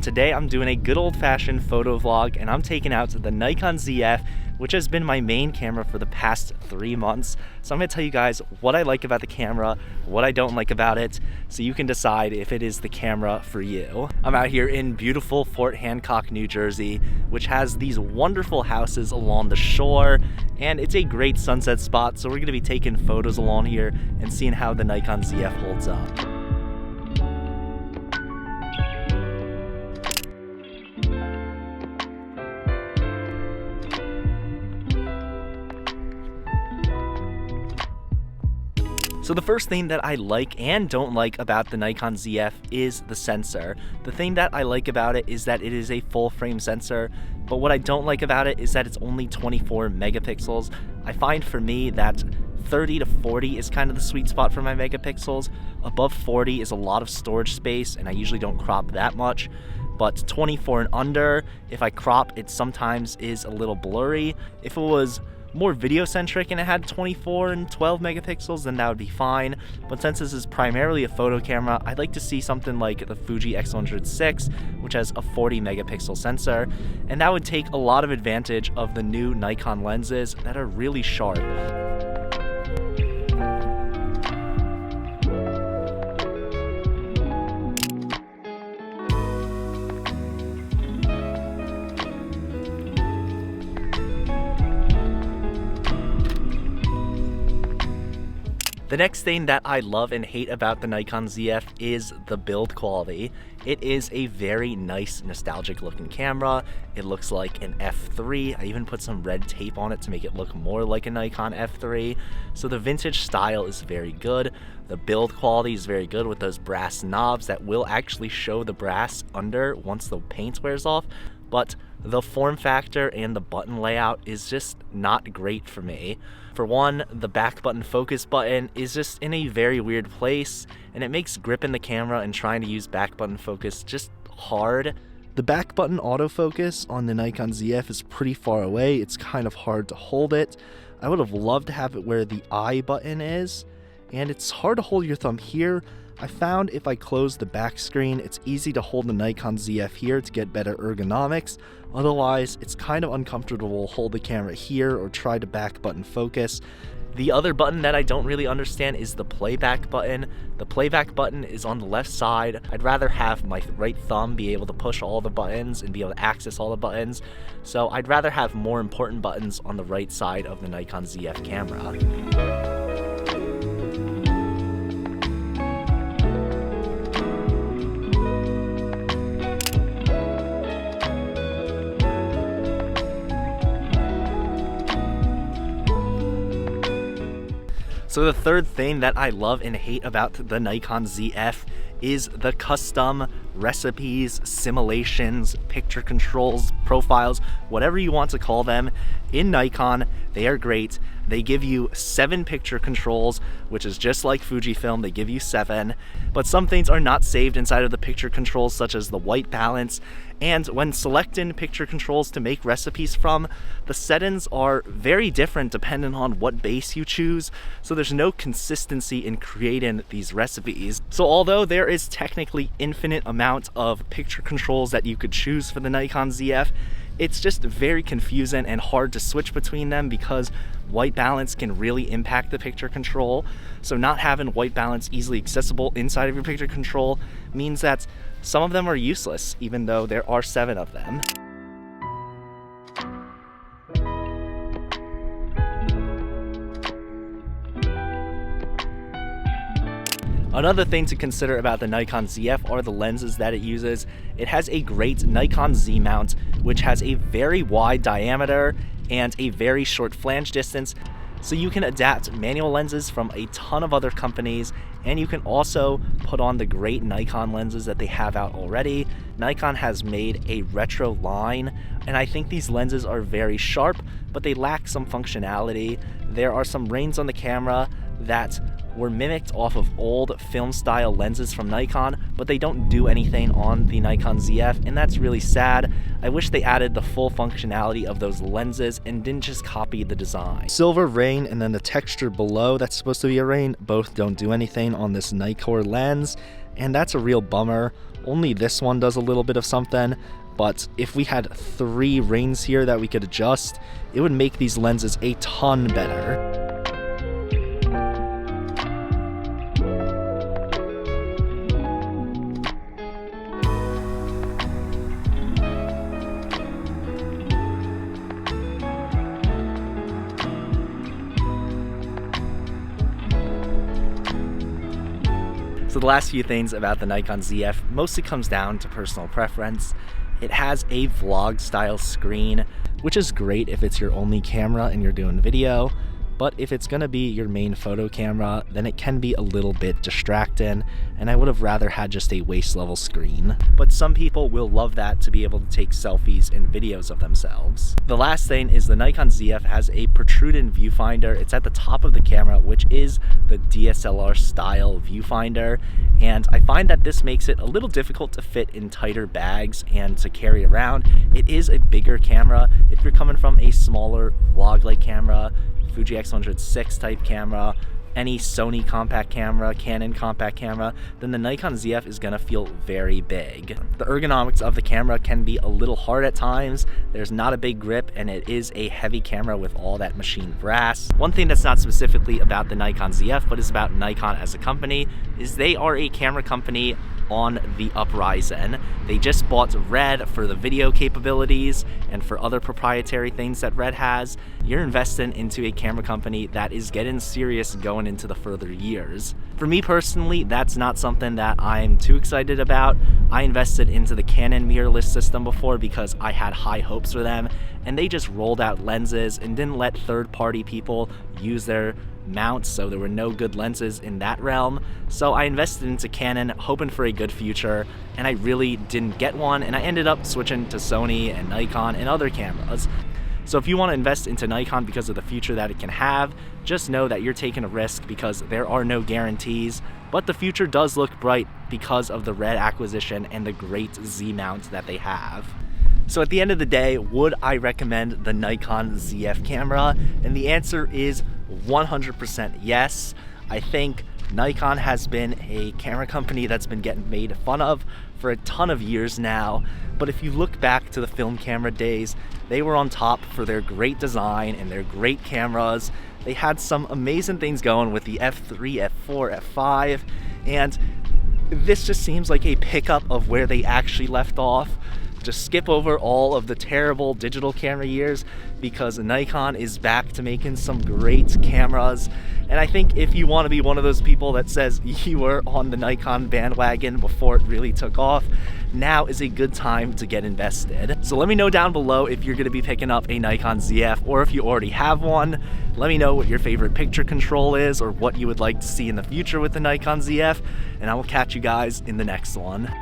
Today I'm doing a good old-fashioned photo vlog and I'm taking out the Nikon ZF, which has been my main camera for the past 3 months. So I'm going to tell you guys what I like about the camera, what I don't like about it, so you can decide if it is the camera for you. I'm out here in beautiful Fort Hancock, New Jersey, which has these wonderful houses along the shore, and it's a great sunset spot, so we're going to be taking photos along here and seeing how the Nikon ZF holds up. So the first thing that I like and don't like about the Nikon ZF is the sensor. The thing that I like about it is that it is a full frame sensor, but what I don't like about it is that it's only 24 megapixels. I find for me that 30 to 40 is kind of the sweet spot for my megapixels. Above 40 is a lot of storage space and I usually don't crop that much. But 24 and under, if I crop, it sometimes is a little blurry. If it was more video centric and it had 24 and 12 megapixels, then that would be fine. But since this is primarily a photo camera, I'd like to see something like the Fuji X106, which has a 40 megapixel sensor, and that would take a lot of advantage of the new Nikon lenses that are really sharp. The next thing that I love and hate about the Nikon ZF is the build quality. It is a very nice, nostalgic looking camera. It looks like an F3. I even put some red tape on it to make it look more like a Nikon F3. So the vintage style is very good. The build quality is very good with those brass knobs that will actually show the brass under once the paint wears off. But the form factor and the button layout is just not great for me. For one, the back button focus button is just in a very weird place, and it makes gripping the camera and trying to use back button focus just hard. The back button autofocus on the Nikon ZF is pretty far away. It's kind of hard to hold it. I would have loved to have it where the I button is, and it's hard to hold your thumb here. I found if I close the back screen, it's easy to hold the Nikon ZF here to get better ergonomics. Otherwise, it's kind of uncomfortable to hold the camera here or try to back button focus. The other button that I don't really understand is the playback button. The playback button is on the left side. I'd rather have my right thumb be able to push all the buttons and be able to access all the buttons. So I'd rather have more important buttons on the right side of the Nikon ZF camera. So the third thing that I love and hate about the Nikon ZF is the custom recipes, simulations, picture controls, profiles, whatever you want to call them. In Nikon, they are great. They give you 7 picture controls, which is just like Fujifilm, they give you 7. But some things are not saved inside of the picture controls, such as the white balance. And when selecting picture controls to make recipes from, the settings are very different depending on what base you choose. So there's no consistency in creating these recipes. So although there is technically infinite amount of picture controls that you could choose for the Nikon ZF, it's just very confusing and hard to switch between them because white balance can really impact the picture control. So not having white balance easily accessible inside of your picture control means that some of them are useless, even though there are 7 of them. Another thing to consider about the Nikon ZF are the lenses that it uses. It has a great Nikon Z mount, which has a very wide diameter and a very short flange distance. So you can adapt manual lenses from a ton of other companies, and you can also put on the great Nikon lenses that they have out already. Nikon has made a retro line, and I think these lenses are very sharp, but they lack some functionality. There are some rings on the camera that were mimicked off of old film style lenses from Nikon, but they don't do anything on the Nikon ZF, and that's really sad. I wish they added the full functionality of those lenses and didn't just copy the design. Silver rain and then the texture below that's supposed to be a rain both don't do anything on this Nikkor lens, and that's a real bummer. Only this one does a little bit of something, but if we had 3 rings here that we could adjust, it would make these lenses a ton better. So the last few things about the Nikon ZF mostly comes down to personal preference. It has a vlog style screen, which is great if it's your only camera and you're doing video, but if it's gonna be your main photo camera, then it can be a little bit distracting, and I would have rather had just a waist level screen. But some people will love that to be able to take selfies and videos of themselves. The last thing is the Nikon ZF has a protruding viewfinder. It's at the top of the camera, which is the DSLR style viewfinder, and I find that this makes it a little difficult to fit in tighter bags and to carry around. It is a bigger camera. If you're coming from a smaller vlog-like camera, Fuji X100VI type camera, any Sony compact camera, Canon compact camera, then the Nikon ZF is gonna feel very big. The ergonomics of the camera can be a little hard at times. There's not a big grip, and it is a heavy camera with all that machined brass. One thing that's not specifically about the Nikon ZF, but is about Nikon as a company, is they are a camera company on the uprising. They just bought Red for the video capabilities and for other proprietary things that Red has. You're investing into a camera company that is getting serious going into the further years. For me personally, that's not something that I'm too excited about. I invested into the Canon mirrorless system before because I had high hopes for them, and they just rolled out lenses and didn't let third-party people use their mounts, so there were no good lenses in that realm. So I invested into Canon hoping for a good future, and I really didn't get one, and I ended up switching to Sony and Nikon and other cameras. So if you want to invest into Nikon because of the future that it can have, just know that you're taking a risk because there are no guarantees, but the future does look bright because of the Red acquisition and the great Z mount that they have. So at the end of the day, would I recommend the Nikon ZF camera? And the answer is 100% yes. I think Nikon has been a camera company that's been getting made fun of for a ton of years now, but if you look back to the film camera days, they were on top for their great design and their great cameras. They had some amazing things going with the F3, F4, F5, and this just seems like a pickup of where they actually left off. Just skip over all of the terrible digital camera years because Nikon is back to making some great cameras. And I think if you want to be one of those people that says you were on the Nikon bandwagon before it really took off, now is a good time to get invested. So let me know down below if you're going to be picking up a Nikon ZF, or if you already have one. Let me know what your favorite picture control is or what you would like to see in the future with the Nikon ZF, and I will catch you guys in the next one.